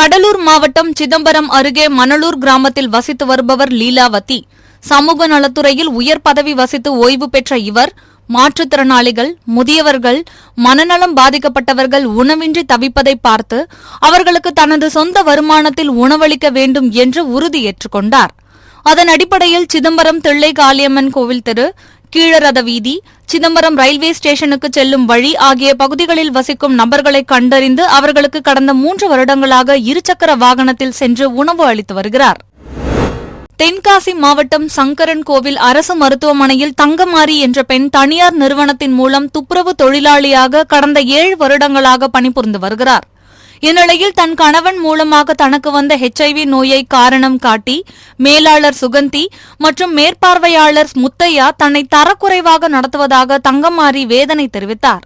கடலூர் மாவட்டம் சிதம்பரம் அருகே மணலூர் கிராமத்தில் வசித்து வருபவர் லீலாவதி. சமூக நலத்துறையில் உயர் பதவி வசித்து ஓய்வு பெற்ற இவர் மாற்றுத்திறனாளிகள், முதியவர்கள், மனநலம் பாதிக்கப்பட்டவர்கள் உணவின்றி தவிப்பதை பார்த்து அவர்களுக்கு தனது சொந்த வருமானத்தில் உணவளிக்க வேண்டும் என்று உறுதியேற்றுக் கொண்டார். அதன் அடிப்படையில் சிதம்பரம் தில்லை காளியம்மன் கோவில் தெரு, கீழரத வீதி, சிதம்பரம் ரயில்வே ஸ்டேஷனுக்கு செல்லும் வழி ஆகிய பகுதிகளில் வசிக்கும் நபர்களை கண்டறிந்து அவர்களுக்கு கடந்த 3 வருடங்களாக இருசக்கர வாகனத்தில் சென்று உணவு அளித்து வருகிறார். தென்காசி மாவட்டம் சங்கரன் கோவில் அரசு மருத்துவமனையில் தங்கமாரி என்ற பெண் தனியார் நிறுவனத்தின் மூலம் துப்புரவு தொழிலாளியாக கடந்த 7 வருடங்களாக பணிபுரிந்து வருகிறார். இந்நிலையில் தன் கணவன் மூலமாக தனக்கு வந்த HIV நோயை காரணம் காட்டி மேலாளர் சுகந்தி மற்றும் மேற்பார்வையாளர் முத்தையா தன்னை தரக்குறைவாக நடத்துவதாக தங்கமாரி வேதனை தெரிவித்தார்.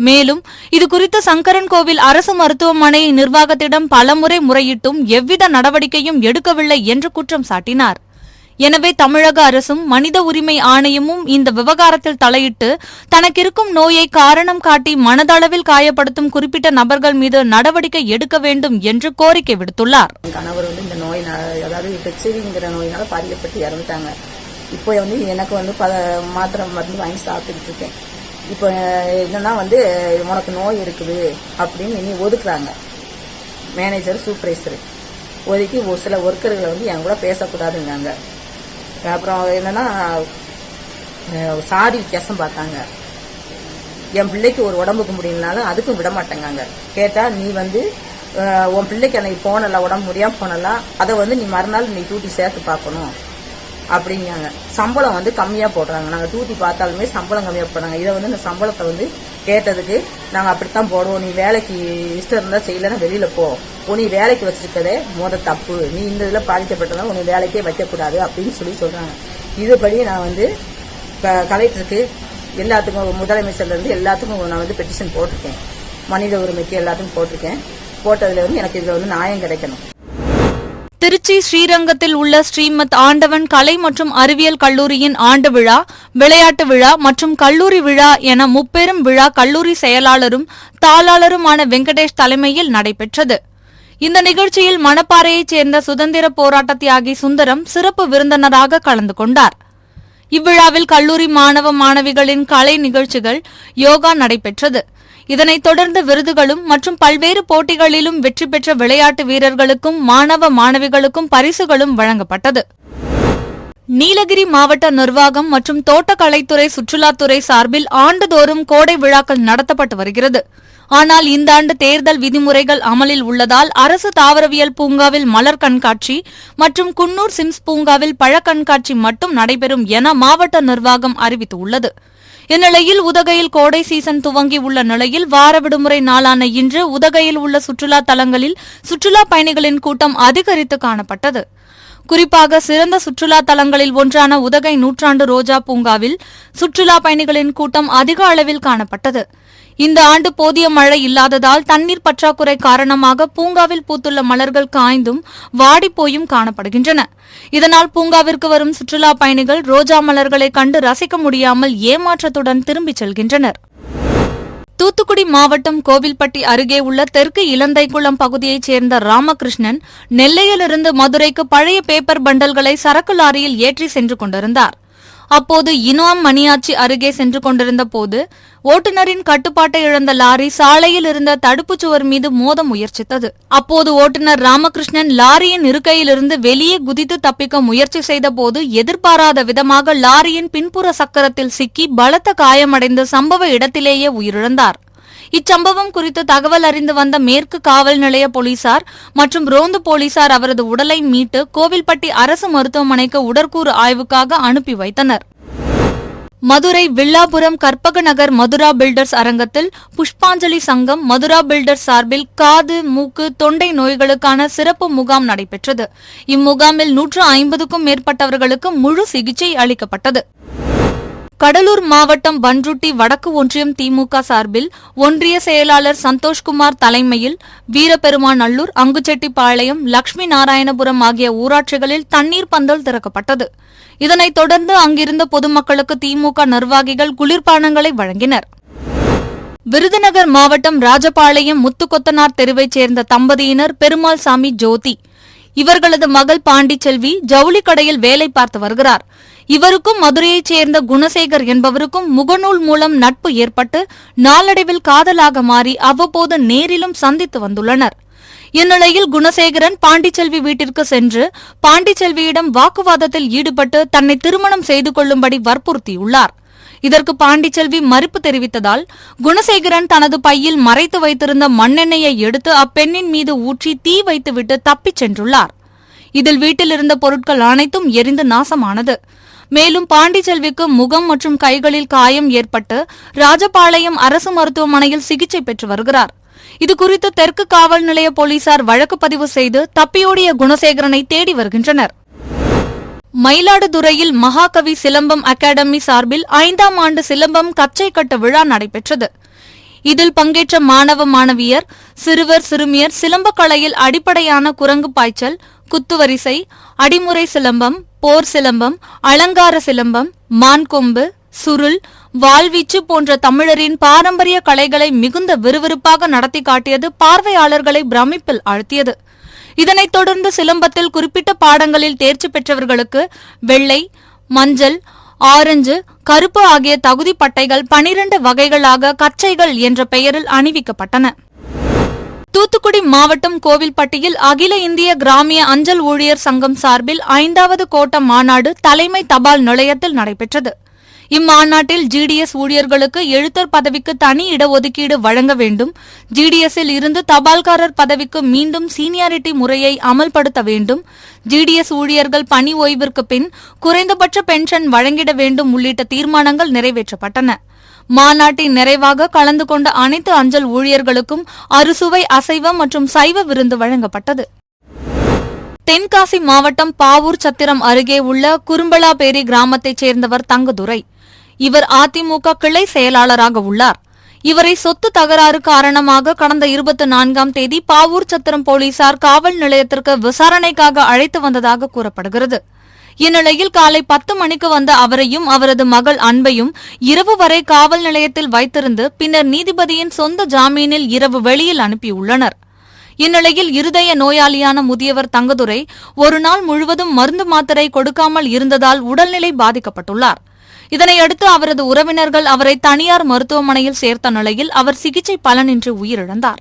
மேலும் இதுகுறித்து சங்கரன் கோவில் அரசு மருத்துவமனை நிர்வாகத்திடம் பலமுறை முறையிட்டும் எவ்வித நடவடிக்கையும் எடுக்கவில்லை என்று குற்றம் சாட்டினார். எனவே தமிழக அரசும் மனித உரிமை ஆணையமும் இந்த விவகாரத்தில் தலையிட்டு தனக்கிருக்கும் நோயை காரணம் காட்டி மனதளவில் காயப்படுத்தும் குறிப்பிட்ட நபர்கள் மீது நடவடிக்கை எடுக்க வேண்டும் என்று கோரிக்கை விடுத்துள்ளார். கணவர் இந்த நோய், அதாவது HIVங்கிற நோயினால பாதிக்கப்பட்டு இறந்துட்டாங்க. இப்போ எனக்கு மாத்திரை மருந்து வாங்கி சாப்பிட்டுட்டு இருக்கேன். இப்போ என்னன்னா உனக்கு நோய் இருக்குது அப்படின்னு இனி ஒதுக்குறாங்க. மேனேஜர், சூப்பர்வைசர் ஒதுக்கி ஒரு சில ஒர்க்கர்களை என் கூட பேசக்கூடாதுங்காங்க. அப்புறம் என்னன்னா சாதி வித்தியாசம் பார்த்தாங்க. என் பிள்ளைக்கு ஒரு உடம்புக்கு முடியலனாலும் அதுக்கும் விட மாட்டேங்காங்க. கேட்டா நீ உன் பிள்ளைக்கு அன்னைக்கு போனல, உடம்பு முடியாம போனல, அதை நீ மறுநாள் நீ டூட்டி சேர்த்து பார்க்கணும் அப்படிங்காங்க. சம்பளம் கம்மியா போடுறாங்க. நாங்க டூட்டி பார்த்தாலுமே சம்பளம் கம்மியா போடுறாங்க. இதை இந்த சம்பளத்தை கேட்டதுக்கு நாங்க அப்படித்தான் போடுவோம். நீ வேலைக்கு இஷ்டம் இருந்தா செய்யலன்னா வெளியில போ. நீ வேலைக்கு வச்சிருக்கதே தப்பு. நீ இந்த இதுல பாதிக்கப்பட்டதா உன்னை வேலைக்கே வைக்கக்கூடாது அப்படின்னு சொல்றாங்க. இதுபடி நான் கலெக்டருக்கு எல்லாத்துக்கும், முதலமைச்சர்ல இருந்து எல்லாத்துக்கும் நான் பெட்டிஷன் போட்டிருக்கேன். மனித உரிமைக்கு எல்லாத்துக்கும் போட்டிருக்கேன். போட்டதுல எனக்கு இதுல நியாயம் கிடைக்கணும். திருச்சி ஸ்ரீரங்கத்தில் உள்ள ஸ்ரீமத் ஆண்டவன் கலை மற்றும் அறிவியல் கல்லூரியின் ஆண்டு விழா, விளையாட்டு விழா மற்றும் கல்லூரி விழா என முப்பெரும் விழா கல்லூரி செயலாளரும் தாளாளருமான வெங்கடேஷ் தலைமையில் நடைபெற்றது. இந்த நிகழ்ச்சியில் மணப்பாறையைச் சேர்ந்த சுதந்திர போராட்ட தியாகி சுந்தரம் சிறப்பு விருந்தினராக கலந்து கொண்டார். இவ்விழாவில் கல்லூரி மாணவ மாணவிகளின் கலை நிகழ்ச்சிகள், யோகா நடைபெற்றது. இதனைத் தொடர்ந்து விருதுகளும் மற்றும் பல்வேறு போட்டிகளிலும் வெற்றி பெற்ற விளையாட்டு வீரர்களுக்கும் மாணவ மாணவிகளுக்கும் பரிசுகளும் வழங்கப்பட்டது. நீலகிரி மாவட்ட நிர்வாகம் மற்றும் தோட்டக்கலைத்துறை, சுற்றுலாத்துறை சார்பில் ஆண்டுதோறும் கோடை விழாக்கள் நடத்தப்பட்டு வருகிறது. ஆனால் இந்த ஆண்டு தேர்தல் விதிமுறைகள் அமலில் உள்ளதால் அரசு தாவரவியல் பூங்காவில் மலர் கண்காட்சி மற்றும் குன்னூர் சிம்ஸ் பூங்காவில் பழ கண்காட்சி மட்டும் நடைபெறும் என மாவட்ட நிர்வாகம் அறிவித்துள்ளது. இந்நிலையில் உதகையில் கோடை சீசன் துவங்கி உள்ள நிலையில் வார விடுமுறை நாளான இன்று உதகையில் உள்ள சுற்றுலா தலங்களில் சுற்றுலா பயணிகளின் கூட்டம் அதிகரித்து காணப்பட்டது. குறிப்பாக சிறந்த சுற்றுலா தலங்களில் ஒன்றான உதகை நூற்றாண்டு ரோஜா பூங்காவில் சுற்றுலா பயணிகளின் கூட்டம் அதிக அளவில் காணப்பட்டது. இந்த ஆண்டு போதிய மழை இல்லாததால் தண்ணீர் பற்றாக்குறை காரணமாக பூங்காவில் பூத்துள்ள மலர்கள் காய்ந்தும் வாடிப்போயும் காணப்படுகின்றன. இதனால் பூங்காவிற்கு வரும் சுற்றுலா பயணிகள் ரோஜா மலர்களை கண்டு ரசிக்க முடியாமல் ஏமாற்றத்துடன் திரும்பிச் செல்கின்றனர். தூத்துக்குடி மாவட்டம் கோவில்பட்டி அருகே உள்ள தெற்கு இலந்தைக்குளம் பகுதியைச் சேர்ந்த ராமகிருஷ்ணன் நெல்லையிலிருந்து மதுரைக்கு பழைய பேப்பர் பண்டல்களை சரக்கு லாரியில் ஏற்றி சென்று கொண்டிருந்தார். அப்போது இனாம் மணியாச்சி அருகே சென்று கொண்டிருந்த போது ஓட்டுநரின் கட்டுப்பாட்டை இழந்த லாரி சாலையில் இருந்த தடுப்புச் சுவர் மீது மோத முயற்சித்தது. அப்போது ஓட்டுநர் ராமகிருஷ்ணன் லாரியின் இருக்கையிலிருந்து வெளியே குதித்து தப்பிக்க முயற்சி செய்தபோது எதிர்பாராத விதமாக லாரியின் பின்புற சக்கரத்தில் சிக்கி பலத்த காயமடைந்து சம்பவ இடத்திலேயே உயிரிழந்தார். இச்சம்பவம் குறித்து தகவல் அறிந்து வந்த மேற்கு காவல் நிலைய போலீசார் மற்றும் ரோந்து போலீசார் அவரது உடலை மீட்டு கோவில்பட்டி அரசு மருத்துவமனைக்கு உடற்கூறு ஆய்வுக்காக அனுப்பி வைத்தனர். மதுரை வில்லாபுரம் கற்பக நகர் மதுரா பில்டர்ஸ் அரங்கத்தில் புஷ்பாஞ்சலி சங்கம் மதுரா பில்டர்ஸ் சார்பில் காது, மூக்கு, தொண்டை நோய்களுக்கான சிறப்பு முகாம் நடைபெற்றது. இம்முகாமில் 150க்கும் மேற்பட்டவர்களுக்கு முழு சிகிச்சை அளிக்கப்பட்டது. கடலூர் மாவட்டம் பன்ருட்டி வடக்கு ஒன்றியம் திமுக சார்பில் ஒன்றிய செயலாளர் சந்தோஷ்குமார் தலைமையில் வீரபெருமாநல்லூர், அங்குச்செட்டிப்பாளையம், லட்சுமி நாராயணபுரம் ஆகிய ஊராட்சிகளில் தண்ணீர் பந்தல் திறக்கப்பட்டது. இதனைத் தொடர்ந்து அங்கிருந்த பொதுமக்களுக்கு திமுக நிர்வாகிகள் குளிர்பானங்களை வழங்கினர். விருதுநகர் மாவட்டம் ராஜபாளையம் முத்துக்கொத்தனார் தெருவைச் சேர்ந்த தம்பதியினர் பெருமாள் சாமி ஜோதி. இவர்களது மகள் பாண்டிச்செல்வி ஜவுளி கடையில் வேலை பார்த்து வருகிறார். இவருக்கும் மதுரையைச் சேர்ந்த குணசேகர் என்பவருக்கும் முகநூல் மூலம் நட்பு ஏற்பட்டு நாளடைவில் காதலாக மாறி அவ்வப்போது நேரிலும் சந்தித்து வந்துள்ளனர். இந்நிலையில் குணசேகரன் பாண்டிச்செல்வி வீட்டிற்கு சென்று பாண்டிச்செல்வியிடம் வாக்குவாதத்தில் ஈடுபட்டு தன்னை திருமணம் செய்து கொள்ளும்படி வற்புறுத்தியுள்ளார். இதற்கு பாண்டிச்செல்வி மறுப்பு தெரிவித்ததால் குணசேகரன் தனது பையில் மறைத்து வைத்திருந்த மண்ணெண்ணெயை எடுத்து அப்பெண்ணின் மீது ஊற்றி தீ வைத்துவிட்டு தப்பிச் சென்றுள்ளார். இதில் வீட்டில் இருந்த பொருட்கள் அனைத்தும் எரிந்து நாசமானது. மேலும் பாண்டிச்செல்விக்கு முகம் மற்றும் கைகளில் காயம் ஏற்பட்டு ராஜபாளையம் அரசு மருத்துவமனையில் சிகிச்சை பெற்று வருகிறார். இதுகுறித்து தெற்கு காவல் நிலைய போலீசார் வழக்கு பதிவு செய்து தப்பியோடிய குணசேகரனை தேடி வருகின்றனர். மயிலாடுதுறையில் மகாகவி சிலம்பம் அகாடமி சார்பில் 5ஆம் ஆண்டு சிலம்பம் கச்சை கட்ட விழா நடைபெற்றது. இதில் பங்கேற்ற மாணவ மாணவியர், சிறுவர் சிறுமியர் சிலம்பக்கலையில் அடிப்படையான குரங்கு பாய்ச்சல், குத்துவரிசை, அடிமுறை சிலம்பம், போர் சிலம்பம், அலங்கார சிலம்பம், மான்கொம்பு, சுருள், வாள்வீச்சு போன்ற தமிழரின் பாரம்பரிய கலைகளை மிகுந்த விறுவிறுப்பாக நடத்தி காட்டியது பார்வையாளர்களை பிரமிப்பில் ஆழ்த்தியது. இதனைத் தொடர்ந்து சிலம்பத்தில் குறிப்பிட்ட பாடங்களில் தேர்ச்சி பெற்றவர்களுக்கு வெள்ளை, மஞ்சள், ஆரஞ்சு, கருப்பு ஆகிய தகுதி பட்டைகள் 12 வகைகளாக கச்சைகள் என்ற பெயரில் அணிவிக்கப்பட்டன. தூத்துக்குடி மாவட்டம் கோவில்பட்டியில் அகில இந்திய கிராமிய அஞ்சல் ஊழியர் சங்கம் சார்பில் 5வது கோட்ட மாநாடு தலைமை தபால் நிலையத்தில் நடைபெற்றது. இம்மாநாட்டில் ஜிடிஎஸ் ஊழியர்களுக்கு எழுத்தர் பதவிக்கு தனி இடஒதுக்கீடு வழங்க வேண்டும், ஜிடிஎஸ்ஸில் இருந்து தபால்காரர் பதவிக்கு மீண்டும் சீனியாரிட்டி முறையை அமல்படுத்த வேண்டும், ஜிடிஎஸ் ஊழியர்கள் பணி ஓய்விற்கு பின் குறைந்தபட்ச பென்ஷன் வழங்கிட வேண்டும் உள்ளிட்ட தீர்மானங்கள் நிறைவேற்றப்பட்டன. மாநாட்டின் நிறைவாக கலந்து கொண்ட அனைத்து அஞ்சல் ஊழியர்களுக்கும் அறுசுவை அசைவ மற்றும் சைவ விருந்து வழங்கப்பட்டது. தென்காசி மாவட்டம் பாவூர் சத்திரம் அருகே உள்ள குறும்பலாபேரி கிராமத்தைச் சேர்ந்தவர் தங்கதுரை. இவர் அதிமுக கிளை செயலாளராக உள்ளார். இவரை சொத்து தகராறு காரணமாக கடந்த 24ஆம் தேதி பாவூர் சத்திரம் போலீசார் காவல் நிலையத்திற்கு விசாரணைக்காக அழைத்து வந்ததாக கூறப்படுகிறது. இந்நிலையில் காலை 10 மணிக்கு வந்த அவரையும் அவரது மகள் அன்பையும் இரவு வரை காவல் நிலையத்தில் வைத்திருந்து பின்னர் நீதிபதியின் சொந்த ஜாமீனில் இரவு வெளியில் அனுப்பியுள்ளனர். இந்நிலையில் இருதய நோயாளியான முதியவர் தங்கதுரை ஒரு நாள் முழுவதும் மருந்து மாத்திரை கொடுக்காமல் இருந்ததால் உடல்நிலை பாதிக்கப்பட்டுள்ளார். இதனையடுத்து அவரது உறவினர்கள் அவரை தனியார் மருத்துவமனையில் சேர்த்த நிலையில் அவர் சிகிச்சை பலனின்றி உயிரிழந்தார்.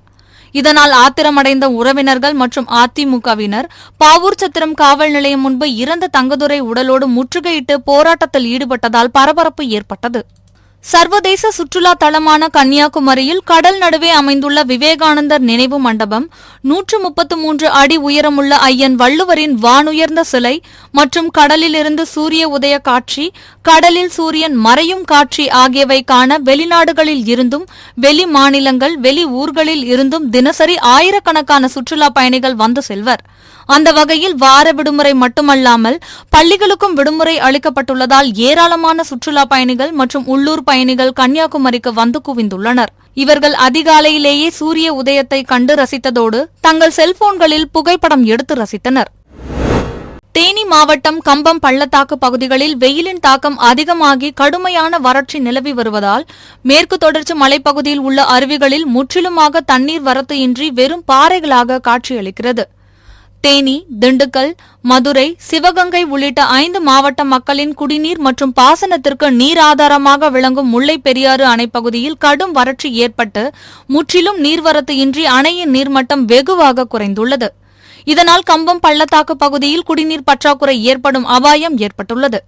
இதனால் ஆத்திரமடைந்த உறவினர்கள் மற்றும் அதிமுகவினர் பாவூர் சத்திரம் காவல் நிலையம் முன்பு இறந்த தங்கதுரை உடலோடு முற்றுகையிட்டு போராட்டத்தில் ஈடுபட்டதால் பரபரப்பு ஏற்பட்டது. சர்வதேச சுற்றுலா தலமான கன்னியாகுமரியில் கடல் நடுவே அமைந்துள்ள விவேகானந்தர் நினைவு மண்டபம், 133 அடி உயரமுள்ள ஐயன் வள்ளுவரின் வானுயர்ந்த சிலை மற்றும் கடலிலிருந்து சூரிய உதய காட்சி, கடலில் சூரியன் மறையும் காட்சி ஆகியவை காண வெளிநாடுகளில் இருந்தும் வெளி மாநிலங்கள் வெளி ஊர்களில் இருந்தும் தினசரி ஆயிரக்கணக்கான சுற்றுலா பயணிகள் வந்து செல்வர். அந்த வகையில் வார விடுமுறை மட்டுமல்லாமல் பள்ளிகளுக்கும் விடுமுறை அளிக்கப்பட்டுள்ளதால் ஏராளமான சுற்றுலா பயணிகள் மற்றும் உள்ளூர் பயணிகள் கன்னியாகுமரிக்கு வந்து குவிந்துள்ளனர். இவர்கள் அதிகாலையிலேயே சூரிய உதயத்தை கண்டு ரசித்ததோடு தங்கள் செல்போன்களில் புகைப்படம் எடுத்து ரசித்தனர். தேனி மாவட்டம் கம்பம் பள்ளத்தாக்கு பகுதிகளில் வெயிலின் தாக்கம் அதிகமாகி கடுமையான வறட்சி நிலவி வருவதால் மேற்கு தொடர்ச்சி மலைப்பகுதியில் உள்ள அருவிகளில் முற்றிலுமாக தண்ணீர் வரத்து இன்றி வெறும் பாறைகளாக காட்சியளிக்கிறது. தேனி, திண்டுக்கல், மதுரை, சிவகங்கை உள்ளிட்ட 5 மாவட்ட மக்களின் குடிநீர் மற்றும் பாசனத்திற்கு நீர் ஆதாரமாக விளங்கும் முல்லை பெரியாறு அணைப்பகுதியில் கடும் வறட்சி ஏற்பட்டு முற்றிலும் நீர்வரத்து இன்றி அணையின் நீர்மட்டம் வெகுவாக குறைந்துள்ளது. இதனால் கம்பம் பள்ளத்தாக்கு பகுதியில் குடிநீர் பற்றாக்குறை ஏற்படும் அபாயம் ஏற்பட்டுள்ளது.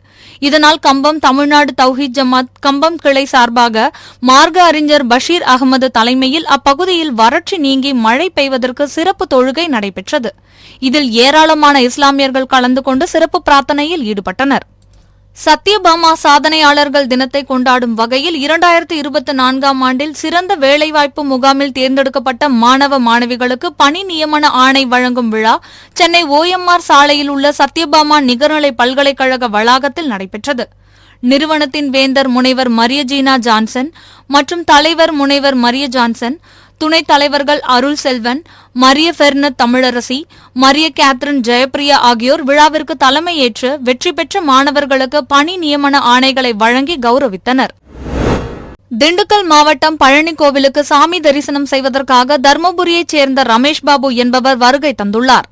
இதனால் கம்பம் தமிழ்நாடு தௌஹீத் ஜமாத் கம்பம் கிளை சார்பாக மார்க்க அறிஞர் பஷீர் அகமது தலைமையில் அப்பகுதியில் வறட்சி நீங்கி மழை பெய்வதற்கு சிறப்பு தொழுகை நடைபெற்றது. இதில் ஏராளமான இஸ்லாமியர்கள் கலந்து கொண்டு சிறப்பு பிரார்த்தனையில் ஈடுபட்டனர். சத்யபாமா சாதனையாளர்கள் தினத்தை கொண்டாடும் வகையில் 2024ஆம் ஆண்டில் சிறந்த வேலைவாய்ப்பு முகாமில் தேர்ந்தெடுக்கப்பட்ட மாணவ மாணவிகளுக்கு பணி நியமன ஆணை வழங்கும் விழா சென்னை OMR சாலையில் உள்ள சத்யபாமா நிகர்நிலை பல்கலைக்கழக வளாகத்தில் நடைபெற்றது. நிறுவனத்தின் வேந்தர் முனைவர் மரியஜீனா ஜான்சன் மற்றும் தலைவர் முனைவர் மரிய ஜான்சன், துணைத் தலைவர்கள் அருள் செல்வன், மரிய பெர்னத் தமிழரசி, மரிய கேத்ரின் ஜெயப்பிரியா ஆகியோர் விழாவிற்கு தலைமையேற்று வெற்றி பெற்ற மாணவர்களுக்கு பணி நியமன ஆணைகளை வழங்கி கௌரவித்தனர். திண்டுக்கல் மாவட்டம் பழனி கோவிலுக்கு சாமி தரிசனம் செய்வதற்காக தர்மபுரியைச் சேர்ந்த ரமேஷ் பாபு என்பவர் வருகை தந்துள்ளார்.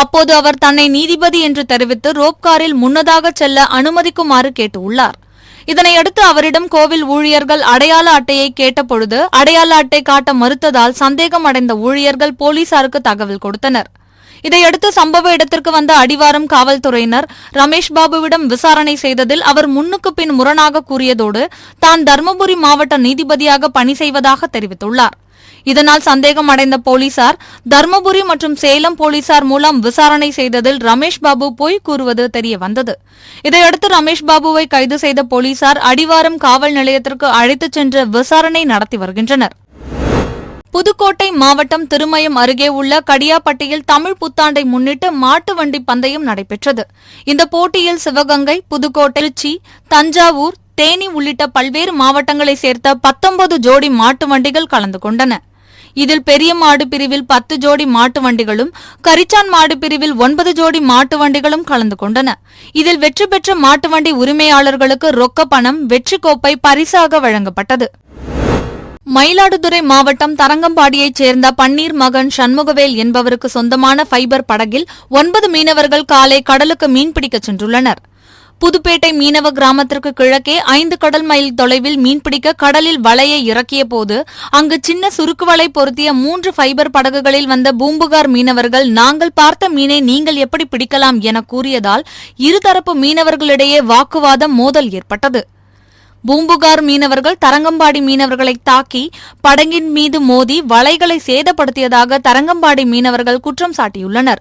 அப்போது அவர் தன்னை நீதிபதி என்று தெரிவித்து ரோப்காரில் முன்னதாக செல்ல அனுமதிக்குமாறு கேட்டுள்ளார். இதனையடுத்து அவரிடம் கோவில் ஊழியர்கள் அடையாள அட்டையை கேட்டபொழுது அடையாள அட்டை காட்ட மறுத்ததால் சந்தேகம் அடைந்த ஊழியர்கள் போலீசாருக்கு தகவல் கொடுத்தனர். இதையடுத்து சம்பவ இடத்திற்கு வந்த அடிவாரம் காவல்துறையினர் ரமேஷ் பாபுவிடம் விசாரணை செய்ததில் அவர் முன்னுக்கு பின் முரணாக கூறியதோடு தான் தர்மபுரி மாவட்ட நீதிபதியாக பணி செய்வதாக தெரிவித்துள்ளார். இதனால் சந்தேகம் அடைந்த போலீசார் தர்மபுரி மற்றும் சேலம் போலீசார் மூலம் விசாரணை செய்ததில் ரமேஷ் பாபு பொய் கூறுவது தெரியவந்தது. இதையடுத்து ரமேஷ் பாபுவை கைது செய்த போலீசார் அடிவாரம் காவல் நிலையத்திற்கு அழைத்துச் சென்று விசாரணை நடத்தி வருகின்றனர். புதுக்கோட்டை மாவட்டம் திருமயம் அருகே உள்ள கடியாப்பட்டியில் தமிழ் புத்தாண்டை முன்னிட்டு மாட்டு வண்டி பந்தயம் நடைபெற்றது. இந்த போட்டியில் சிவகங்கை, புதுக்கோட்டை, திருச்சி, தஞ்சாவூர், தேனி உள்ளிட்ட பல்வேறு மாவட்டங்களைச் சேர்த்த 19 ஜோடி மாட்டு வண்டிகள் கலந்து கொண்டன. இதில் பெரிய மாடு பிரிவில் 10 ஜோடி மாட்டு வண்டிகளும், கரிச்சான் மாடு பிரிவில் 9 ஜோடி மாட்டு வண்டிகளும் கலந்து கொண்டன. இதில் வெற்றி பெற்ற மாட்டு வண்டி உரிமையாளர்களுக்கு ரொக்க பணம், வெற்றி கோப்பை பரிசாக வழங்கப்பட்டது. மயிலாடுதுறை மாவட்டம் தரங்கம்பாடியைச் சேர்ந்த பன்னீர் மகன் சண்முகவேல் என்பவருக்கு சொந்தமான ஃபைபர் படகில் 9 மீனவர்கள் காலை கடலுக்கு மீன்பிடிக்கச் சென்றுள்ளனர். புதுப்பேட்டை மீனவ கிராமத்திற்கு கிழக்கே 5 கடல் மைல் தொலைவில் மீன்பிடிக்க கடலில் வலையை இறக்கிய போது அங்கு சின்ன சுருக்கு வலை பொருத்திய 3 ஃபைபர் படகுகளில் வந்த பூம்புகார் மீனவர்கள் நாங்கள் பார்த்த மீனை நீங்கள் எப்படி பிடிக்கலாம் என கூறியதால் இருதரப்பு மீனவர்களிடையே வாக்குவாதம், மோதல் ஏற்பட்டது. பூம்புகார் மீனவர்கள் தரங்கம்பாடி மீனவர்களை தாக்கி படகின் மீது மோதி வலைகளை சேதப்படுத்தியதாக தரங்கம்பாடி மீனவர்கள் குற்றம் சாட்டியுள்ளனர்.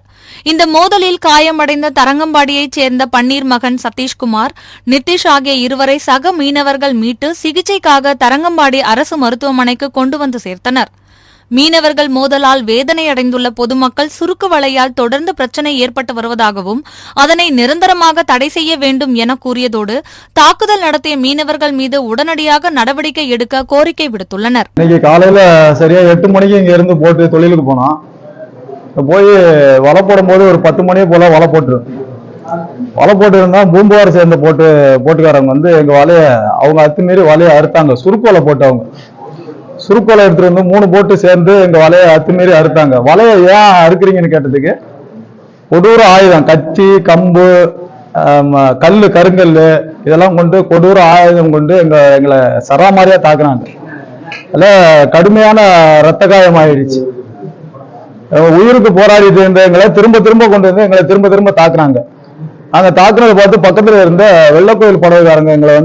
இந்த மோதலில் காயமடைந்த தரங்கம்பாடியைச் சேர்ந்த பன்னீர் மகன் சதீஷ்குமார், நிதிஷ் ஆகிய இருவரை சக மீனவர்கள் மீட்டு சிகிச்சைக்காக தரங்கம்பாடி அரசு மருத்துவமனைக்கு கொண்டு வந்து சேர்த்தனர். மீனவர்கள் மோதலால் வேதனையடைந்துள்ள பொதுமக்கள் சுருக்கு வலையால் தொடர்ந்து பிரச்சினை ஏற்பட்டு வருவதாகவும் அதனை நிரந்தரமாக தடை செய்ய வேண்டும் என கூறியதோடு தாக்குதல் நடத்திய மீனவர்கள் மீது உடனடியாக நடவடிக்கை எடுக்க கோரிக்கை விடுத்துள்ளனர். இன்னைக்கு காலையில சரியா 8 மணிக்கு இங்க இருந்து போட்டு தொழிலுக்கு போனோம். போய் வலை போடும் போது ஒரு 10 மணி போல வலை போட்டு இருந்தா பூம்புகார் சேர்ந்த போட்டுக்காரங்க எங்க வலைய அவங்க அத்துமீறி வலையை அறுத்தாங்க. சுருக்கு வலை போட்டு அவங்க சுருக்கோலை எடுத்துட்டு வந்து 3 போட்டு சேர்ந்து எங்க வலையை அத்துமீறி அறுத்தாங்க. வலையை ஏன் அறுக்குறீங்கன்னு கேட்டதுக்கு கொடூர ஆயுதம், கத்தி, கம்பு, கல்லு, கருங்கல் இதெல்லாம் கொண்டு கொடூர ஆயுதம் கொண்டு எங்களை சராமாரியா தாக்குனாங்க. அதுல கடுமையான ரத்த காயம் ஆயிடுச்சு. உயிருக்கு போராடிட்டு இருந்த எங்களை திரும்ப கொண்டு வந்து எங்களை திரும்ப தாக்குனாங்க. அந்த தாக்குனதை பார்த்து பக்கத்துல இருந்த வெள்ளக்கோயில் படகுக்காரங்க எங்களை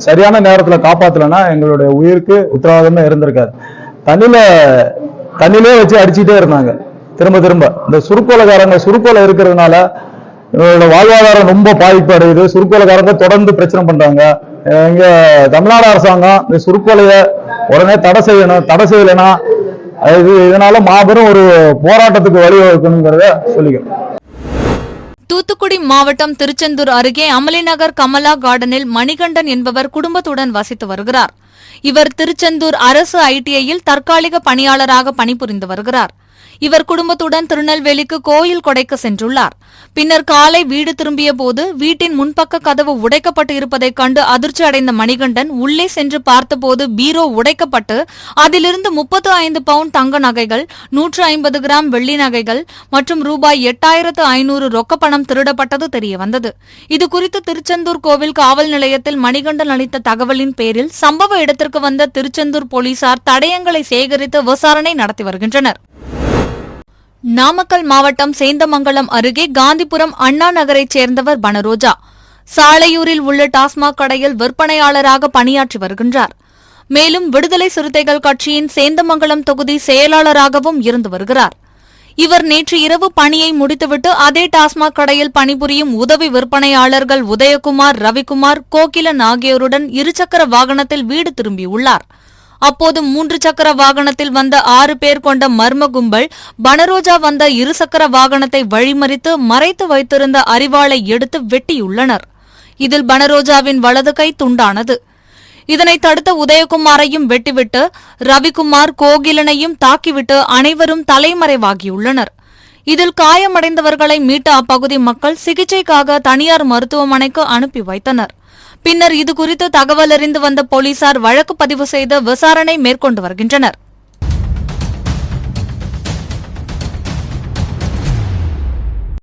சரியான நேரத்துல காப்பாத்தலன்னா எங்களுடைய உயிருக்கு உத்தரவாதமே இருந்திருக்காது. தண்ணிலே வச்சு அடிச்சுட்டே இருந்தாங்க திரும்ப. இந்த சுருக்கோலை இருக்கிறதுனால இவங்களோட வாழ்வாதாரம் ரொம்ப பாதிப்பு அடையுது. சுருக்கோலைக்காரங்க தொடர்ந்து பிரச்சனை பண்றாங்க. எங்க தமிழ்நாடு அரசாங்கம் இந்த சுருக்கோலைய உடனே தடை செய்யணும். தடை செய்யலைன்னா இதனால மாபெரும் ஒரு போராட்டத்துக்கு வழிவகுக்கணுங்கிறத சொல்லிக்கிறோம். தூத்துக்குடி மாவட்டம் திருச்செந்தூர் அருகே அமளிநகர் கமலா கார்டனில் மணிகண்டன் என்பவர் குடும்பத்துடன் வசித்து வருகிறார். இவர் திருச்செந்தூர் அரசு ITIயில் தற்காலிக பணியாளராக பணிபுரிந்து வருகிறார். இவர் குடும்பத்துடன் திருநெல்வேலிக்கு கோயில் கொடைக்கு சென்றுள்ளார். பின்னர் காலை வீடு திரும்பிய போது வீட்டின் முன்பக்க கதவு உடைக்கப்பட்டு இருப்பதைக் கண்டு அதிர்ச்சி அடைந்த மணிகண்டன் உள்ளே சென்று பார்த்தபோது பீரோ உடைக்கப்பட்டு அதிலிருந்து 35 பவுண்ட் தங்க நகைகள், 150 கிராம் வெள்ளி நகைகள் மற்றும் ரூபாய் 8500 ரொக்கப்பணம் திருடப்பட்டது தெரியவந்தது. இதுகுறித்து திருச்செந்தூர் கோவில் காவல் நிலையத்தில் மணிகண்டன் அளித்த தகவலின் பேரில் சம்பவ இடத்திற்கு வந்த திருச்செந்தூர் போலீசார் தடயங்களை சேகரித்து விசாரணை நடத்தி வருகின்றனர். நாமக்கல் மாவட்டம் சேந்தமங்கலம் அருகே காந்திபுரம் அண்ணா நகரைச் சேர்ந்தவர் பனரோஜா. சாலையூரில் உள்ள டாஸ்மாக் கடையில் விற்பனையாளராக பணியாற்றி வருகின்றார். மேலும் விடுதலை சிறுத்தைகள் கட்சியின் சேந்தமங்கலம் தொகுதி செயலாளராகவும் இருந்து வருகிறார். இவர் நேற்று இரவு பணியை முடித்துவிட்டு அதே டாஸ்மாக் கடையில் பணிபுரியும் உதவி விற்பனையாளர்கள் உதயகுமார், ரவிக்குமார், கோகிலன் ஆகியோருடன் இருசக்கர வாகனத்தில் வீடு திரும்பியுள்ளார். அப்போது 3 சக்கர வாகனத்தில் வந்த 6 பேர் கொண்ட மர்ம கும்பல் பனரோஜா வந்த இருசக்கர வாகனத்தை வழிமறித்து மறைத்து வைத்திருந்த அரிவாளை எடுத்து வெட்டியுள்ளனர். இதில் பனரோஜாவின் வலது கை துண்டானது. இதனை தடுத்த உதயகுமாரையும் வெட்டிவிட்டு ரவிக்குமார், கோகிலனையும் தாக்கிவிட்டு அனைவரும் தலைமறைவாகியுள்ளனர். இதில் காயமடைந்தவர்களை மீட்ட அப்பகுதி மக்கள் சிகிச்சைக்காக தனியார் மருத்துவமனைக்கு அனுப்பி வைத்தனர். பின்னர் இதுகுறித்து தகவல் அறிந்து வந்த போலீசார் வழக்கு பதிவு செய்து விசாரணை மேற்கொண்டு வருகின்றனர்.